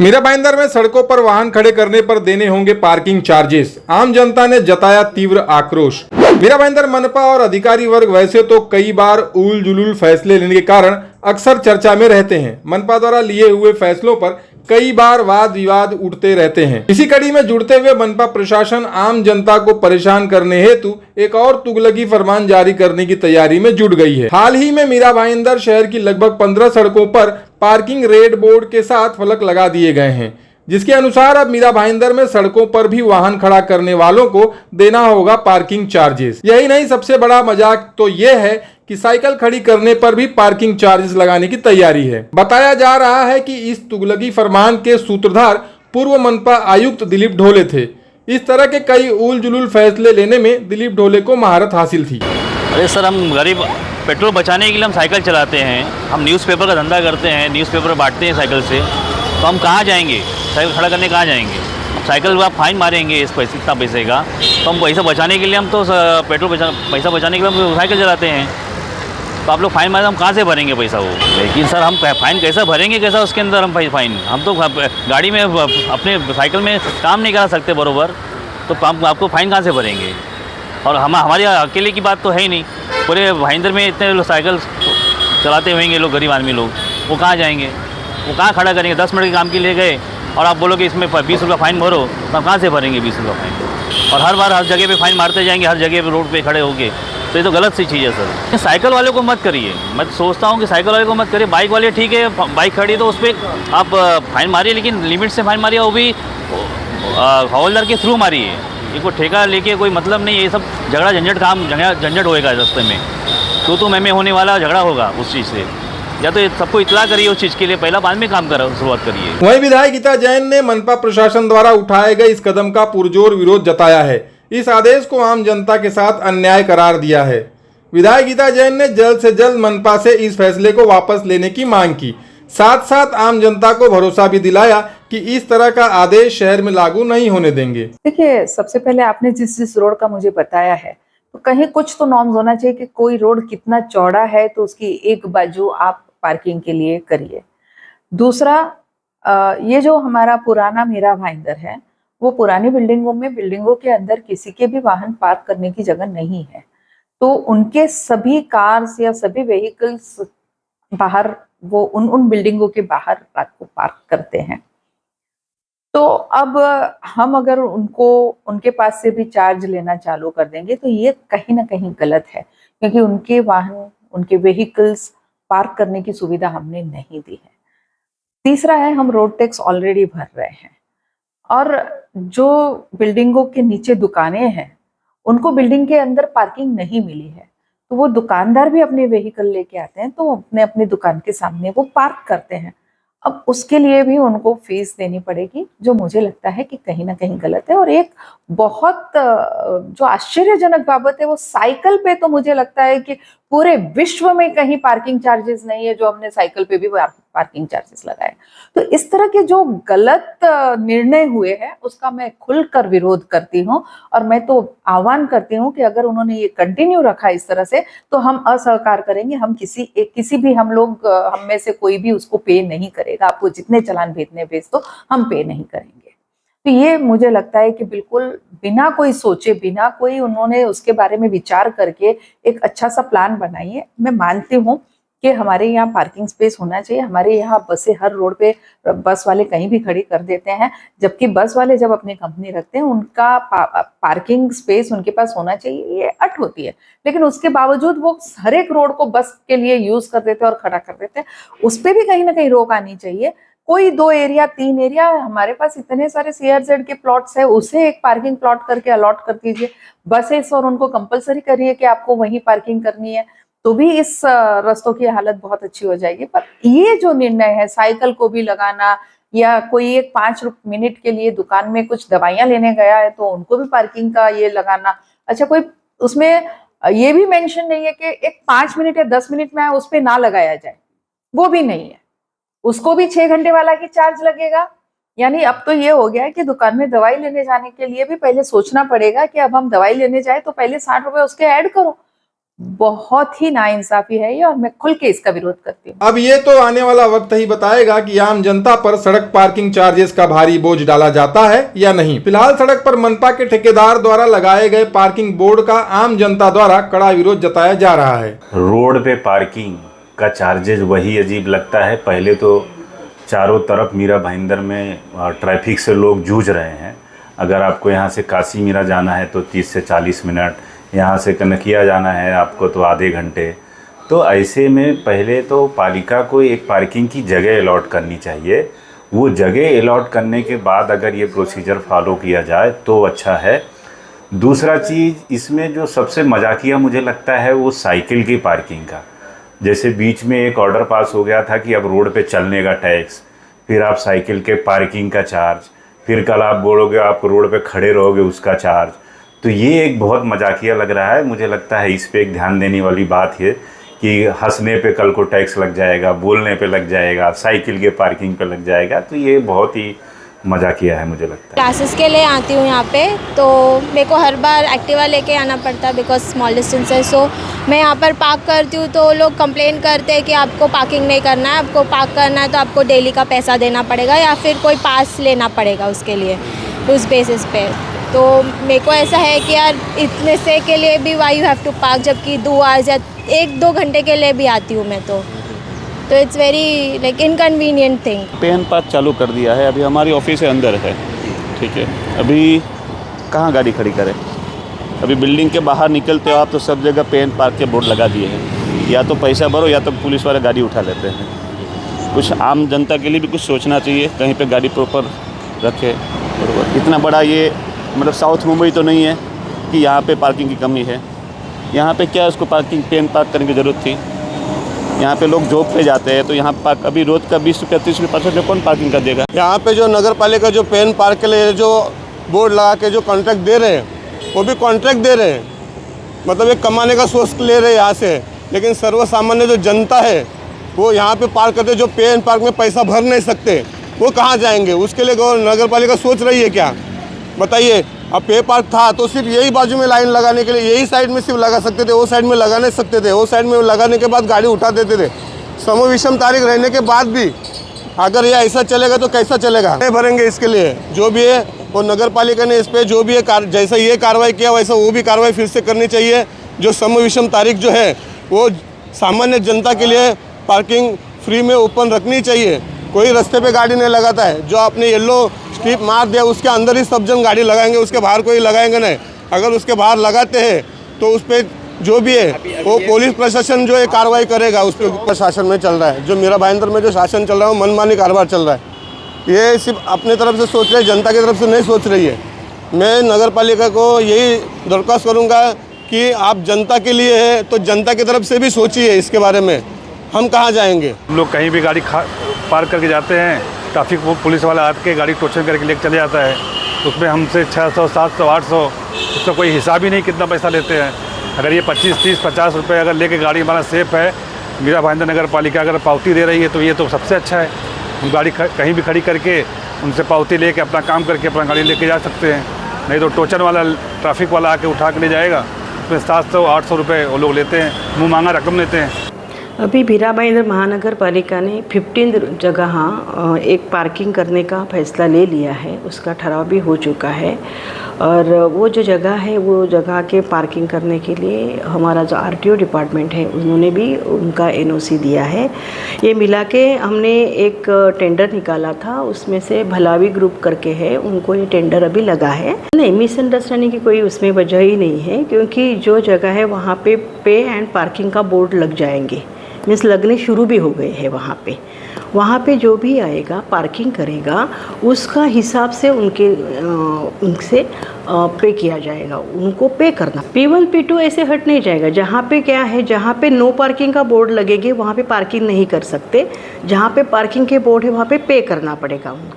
मीरा भाईंदर में सड़कों पर वाहन खड़े करने पर देने होंगे पार्किंग चार्जेस। आम जनता ने जताया तीव्र आक्रोश। मीरा भाईंदर मनपा और अधिकारी वर्ग वैसे तो कई बार उल जुलूल फैसले लेने के कारण अक्सर चर्चा में रहते हैं। मनपा द्वारा लिए हुए फैसलों पर कई बार वाद विवाद उठते रहते हैं। इसी कड़ी में जुड़ते हुए मनपा प्रशासन आम जनता को परेशान करने हेतु एक और तुगलकी फरमान जारी करने की तैयारी में जुट गई है। हाल ही में मीरा भाईंदर शहर की लगभग 15 सड़कों पर पार्किंग रेड बोर्ड के साथ फलक लगा दिए गए हैं, जिसके अनुसार अब मीरा भाईंदर में सड़कों पर भी वाहन खड़ा करने वालों को देना होगा पार्किंग चार्जेस। यही नहीं, सबसे बड़ा मजाक तो यह है कि साइकिल खड़ी करने पर भी पार्किंग चार्जेस लगाने की तैयारी है। बताया जा रहा है कि इस तुगलकी फरमान के सूत्रधार पूर्व मनपा आयुक्त दिलीप ढोले थे। इस तरह के कई उल जुलूल फैसले लेने में दिलीप ढोले को महारत हासिल थी। अरे सर, हम गरीब पेट्रोल बचाने के लिए हम साइकिल चलाते हैं, हम न्यूज़पेपर का धंधा करते हैं, न्यूज़पेपर बांटते हैं साइकिल से, तो हम कहाँ जाएंगे? साइकिल खड़ा करने कहाँ जाएंगे? साइकिल को आप फाइन मारेंगे इस पैसे, इतना पैसे का, तो हम पैसा बचाने के लिए हम तो पैसा बचाने के लिए हम साइकिल चलाते हैं। तो आप लोग फाइन मारे, हम कहाँ से भरेंगे पैसा वो? लेकिन सर, हम फाइन कैसा भरेंगे, कैसा उसके अंदर हम फाइन? हम तो गाड़ी में अपने साइकिल में काम नहीं करा सकते बरोबर, तो हम आपको फाइन कहाँ से भरेंगे? और हमारे अकेले की बात तो है ही नहीं, पूरे भाईंदर में इतने लोग साइकिल चलाते होंगे लोग, गरीब आदमी लोग, वो कहाँ जाएंगे? वो कहाँ खड़ा करेंगे? 10 मिनट के काम के लिए गए और आप बोलोगे इसमें 20 रुपये फ़ाइन भरो, तो हम कहाँ से भरेंगे 20 रुपये फ़ाइन? और हर बार हर जगह पे फ़ाइन मारते जाएंगे, हर जगह पे रोड पे खड़े होके, तो ये तो गलत सी चीज़ है सर। साइकिल वाले को मत करिए, मैं तो सोचता हूँ कि साइकिल वाले को मत करिए। बाइक वाले ठीक है, बाइक खड़ी है तो उस पर आप फ़ाइन मारिए, लेकिन लिमिट से फ़ाइन मारिए, वो भी हवलदार के थ्रू मारिए। ये कोई ठेका लेके कोई मतलब नहीं है, ये सब झगड़ा झंझट होएगा रास्ते में, तो मैं होने वाला झगड़ा होगा उस चीज़ से। या तो सबको इतला करिए उस चीज़ के लिए, पहला बाद में काम करो, शुरुआत करिए। वहीं विधायक गीता जैन ने मनपा प्रशासन द्वारा उठाए गए इस कदम का पुरजोर विरोध जताया है। इस आदेश को आम जनता के साथ अन्याय करार दिया है। विधायक गीता जैन ने जल्द से जल्द मनपा से इस फैसले को वापस लेने की मांग की, साथ साथ आम जनता को भरोसा भी दिलाया कि इस तरह का आदेश शहर में लागू नहीं होने देंगे। देखिए, सबसे पहले आपने जिस रोड का मुझे बताया है, तो कहीं कुछ तो नॉर्म्स होना चाहिए कि कोई रोड कितना चौड़ा है तो उसकी एक बाजू आप पार्किंग के लिए करिए। दूसरा, ये जो हमारा पुराना मीरा भाईंदर है, वो पुरानी बिल्डिंगों के अंदर किसी के भी वाहन पार्क करने की जगह नहीं है, तो उनके सभी कार्स या सभी व्हीकल्स बाहर, वो उन बिल्डिंगों के बाहर रात को पार्क करते हैं। तो अब हम अगर उनके पास से भी चार्ज लेना चालू कर देंगे तो ये कहीं ना कहीं गलत है, क्योंकि उनके वाहन, उनके व्हीकल्स पार्क करने की सुविधा हमने नहीं दी है। तीसरा है, हम रोड टैक्स ऑलरेडी भर रहे हैं, और जो बिल्डिंगों के नीचे दुकानें हैं उनको बिल्डिंग के अंदर पार्किंग नहीं मिली है, तो वो दुकानदार भी अपने व्हीकल लेके आते हैं, तो अपने दुकान के सामने वो पार्क करते हैं। अब उसके लिए भी उनको फीस देनी पड़ेगी, जो मुझे लगता है कि कहीं ना कहीं गलत है। और एक बहुत जो आश्चर्यजनक बाबत है, वो साइकिल पे तो मुझे लगता है कि पूरे विश्व में कहीं पार्किंग चार्जेस नहीं है, जो हमने साइकिल पे भी पार्किंग चार्जेस लगाए। तो इस तरह के जो गलत निर्णय हुए हैं उसका मैं खुलकर विरोध करती हूँ, और मैं तो आह्वान करती हूँ कि अगर उन्होंने ये कंटिन्यू रखा इस तरह से तो हम असहकार करेंगे। हम हम में से कोई भी उसको पे नहीं करेगा। आपको जितने चालान भेज दो, हम पे नहीं करेंगे। तो ये मुझे लगता है कि बिल्कुल बिना कोई सोचे, बिना कोई उन्होंने उसके बारे में विचार करके एक अच्छा सा प्लान बनाइए। मैं मानती हूँ कि हमारे यहाँ पार्किंग स्पेस होना चाहिए। हमारे यहाँ बसें हर रोड पे बस वाले कहीं भी खड़ी कर देते हैं, जबकि बस वाले जब अपनी कंपनी रखते हैं उनका पार्किंग स्पेस उनके पास होना चाहिए, ये अट होती है। लेकिन उसके बावजूद वो हर एक रोड को बस के लिए यूज कर देते हैं और खड़ा कर देते हैं। उस पर भी कहीं ना कहीं रोक आनी चाहिए। कोई 2 एरिया 3 एरिया, हमारे पास इतने सारे CRZ के प्लॉट्स है, उसे एक पार्किंग प्लॉट करके अलॉट कर दीजिए बसेस, और उनको कंपलसरी करिए कि आपको वहीं पार्किंग करनी है, तो भी इस रास्तों की हालत बहुत अच्छी हो जाएगी। पर ये जो निर्णय है साइकिल को भी लगाना, या कोई एक 5 मिनट के लिए दुकान में कुछ दवाइयां लेने गया है तो उनको भी पार्किंग का ये लगाना, अच्छा कोई उसमें ये भी मेंशन नहीं है कि एक 5 मिनट या 10 मिनट में उस पर ना लगाया जाए, वो भी नहीं है। उसको भी 6 घंटे वाला की चार्ज लगेगा। यानी अब तो ये हो गया है कि दुकान में दवाई लेने जाने के लिए भी पहले सोचना पड़ेगा कि अब हम दवाई लेने जाए तो पहले 60 रुपए उसके ऐड करो। बहुत ही नाइंसाफी है ये, और मैं खुल के इसका विरोध करती हूँ। अब ये तो आने वाला वक्त ही बताएगा कि आम जनता पर सड़क पार्किंग चार्जेस का भारी बोझ डाला जाता है या नहीं। फिलहाल सड़क पर मनपा के ठेकेदार द्वारा लगाए गए पार्किंग बोर्ड का आम जनता द्वारा कड़ा विरोध जताया जा रहा है। रोड पे पार्किंग का चार्जेज वही अजीब लगता है। पहले तो चारों तरफ मीरा भाईंदर में ट्रैफिक से लोग जूझ रहे हैं। अगर आपको यहाँ से काशी मीरा जाना है तो 30 से 40 मिनट, यहाँ से कनकिया जाना है आपको तो आधे घंटे। तो ऐसे में पहले तो पालिका को एक पार्किंग की जगह अलॉट करनी चाहिए। वो जगह अलॉट करने के बाद अगर ये प्रोसीजर फॉलो किया जाए तो अच्छा है। दूसरा चीज़ इसमें जो सबसे मजाकिया मुझे लगता है वो साइकिल की पार्किंग का। जैसे बीच में एक ऑर्डर पास हो गया था कि अब रोड पे चलने का टैक्स, फिर आप साइकिल के पार्किंग का चार्ज, फिर कल आप बोलोगे आप रोड पे खड़े रहोगे उसका चार्ज। तो ये एक बहुत मजाकिया लग रहा है। मुझे लगता है इस पे एक ध्यान देने वाली बात है कि हंसने पे कल को टैक्स लग जाएगा, बोलने पे लग जाएगा, साइकिल के पार्किंग पे लग जाएगा। तो ये बहुत ही मजाकिया है मुझे लगता है। क्लासेस के लिए आती हूँ यहाँ पे, तो मेरे को हर बार एक्टिवा लेके आना पड़ता है बिकॉज स्मॉल डिस्टेंस है। सो मैं यहाँ पर पार्क करती हूँ तो लोग कंप्लेन करते हैं कि आपको पार्किंग नहीं करना है, आपको पार्क करना है तो आपको डेली का पैसा देना पड़ेगा या फिर कोई पास लेना पड़ेगा उसके लिए, उस बेसिस पे। तो मेरे को ऐसा है कि यार इतने से के लिए भी why you have to park, जबकि 2 आवर्स या 1-2 घंटे के लिए भी आती हूँ मैं तो it's very like inconvenient thing. पे एंड पार्क चालू कर दिया है। अभी हमारी ऑफिस है अंदर है, ठीक है। अभी कहाँ गाड़ी खड़ी करें? अभी बिल्डिंग के बाहर निकलते हो आप तो सब जगह पे एंड पार्क के बोर्ड लगा दिए हैं। या तो पैसा भरो या तो पुलिस वाले गाड़ी उठा लेते हैं। कुछ आम जनता के लिए भी कुछ सोचना चाहिए, कहीं पे गाड़ी प्रॉपर रखे। बराबर इतना बड़ा ये मतलब साउथ मुंबई तो नहीं है कि यहाँ पे पार्किंग की कमी है। यहाँ पे क्या उसको पार्किंग पे एंड पार्क करने की ज़रूरत थी? यहाँ पे लोग जॉब पे जाते हैं तो यहाँ पार्क अभी रोज का 20 रुपये 30 रुपये 50 रुपये कौन पार्किंग का देगा? यहाँ पे जो नगर पालिका जो पेन पार्क के लिए जो बोर्ड लगा के जो कॉन्ट्रैक्ट दे रहे हैं वो भी कॉन्ट्रैक्ट दे रहे हैं, मतलब एक कमाने का सोर्स ले रहे हैं यहाँ से। लेकिन सर्वसामान्य जो जनता है वो यहाँ पे पार्क करते, जो पे एंड पार्क में पैसा भर नहीं सकते, वो कहाँ जाएंगे? उसके लिए नगर पालिका सोच रही है क्या? बताइए। अब पे पार्क था तो सिर्फ यही बाजू में लाइन लगाने के लिए यही साइड में सिर्फ लगा सकते थे, वो साइड में लगा नहीं सकते थे। वो साइड में लगाने के बाद गाड़ी उठा देते थे। सम विषम तारीख रहने के बाद भी अगर ये ऐसा चलेगा तो कैसा चलेगा? नहीं भरेंगे इसके लिए। जो भी है वो नगर पालिका ने इस पर जो भी है जैसा ये कार्रवाई किया वैसा वो भी कार्रवाई फिर से करनी चाहिए। जो सम विषम तारीख जो है वो सामान्य जनता के लिए पार्किंग फ्री में ओपन रखनी चाहिए। कोई रास्ते पे गाड़ी नहीं लगाता है। जो आपने येलो स्ट्रिप मार दिया उसके अंदर ही सब जन गाड़ी लगाएंगे, उसके बाहर कोई लगाएंगे नहीं। अगर उसके बाहर लगाते हैं तो उस पर जो भी है वो पुलिस प्रशासन जो है कार्रवाई करेगा। उस पर प्रशासन में चल रहा है, जो मीरा भाईंदर में जो शासन चल रहा है वो मनमानी कारोबार चल रहा है। ये सिर्फ अपने तरफ से सोच रहे, जनता की तरफ से नहीं सोच रही है। मैं नगर पालिका को यही दरख्वास्त करूँगा कि आप जनता के लिए है तो जनता की तरफ से भी सोचिए इसके बारे में। हम कहाँ जाएंगे? हम लोग कहीं भी गाड़ी पार्क करके जाते हैं, ट्रैफिक पुलिस वाला आके गाड़ी टोचन करके लेके चले जाता है। उसमें हमसे 600, 700, 800 उसका कोई हिसाब ही नहीं कितना पैसा लेते हैं। अगर ये 25, 30, 50 रुपये अगर लेके गाड़ी हमारा सेफ़ है, मीरा भाईंदर नगर पालिका अगर पावती दे रही है तो ये तो सबसे अच्छा है। हम गाड़ी कहीं भी खड़ी करके उनसे पावती लेके अपना काम करके अपना गाड़ी लेके जा सकते हैं। नहीं तो टोचन वाला ट्रैफिक वाला आके उठा के ले जाएगा, उसमें 700, 800 रुपये वो लोग लेते हैं, मुँह मांगा रकम लेते हैं। अभी मीरा भाईंदर महानगर पालिका ने 15 जगह एक पार्किंग करने का फैसला ले लिया है। उसका ठहराव भी हो चुका है और वो जो जगह है वो जगह के पार्किंग करने के लिए हमारा जो आरटीओ डिपार्टमेंट है उन्होंने भी उनका एनओसी दिया है। ये मिला के हमने एक टेंडर निकाला था, उसमें से भलावी ग्रुप करके है, उनको ये टेंडर अभी लगा है। नहीं, मिसअंडरस्टैंडिंग की कोई उसमें वजह ही नहीं है, क्योंकि जो जगह है वहाँ पे एंड पार्किंग का बोर्ड लग जाएंगे, मीन्स लगने शुरू भी हो गए हैं। वहाँ पे जो भी आएगा पार्किंग करेगा उसका हिसाब से उनसे पे किया जाएगा, उनको पे करना। P1 P2 ऐसे हट नहीं जाएगा। जहाँ पे क्या है, जहाँ पे नो पार्किंग का बोर्ड लगेगी वहाँ पे पार्किंग नहीं कर सकते, जहाँ पे पार्किंग के बोर्ड है वहाँ पे करना पड़ेगा उनको।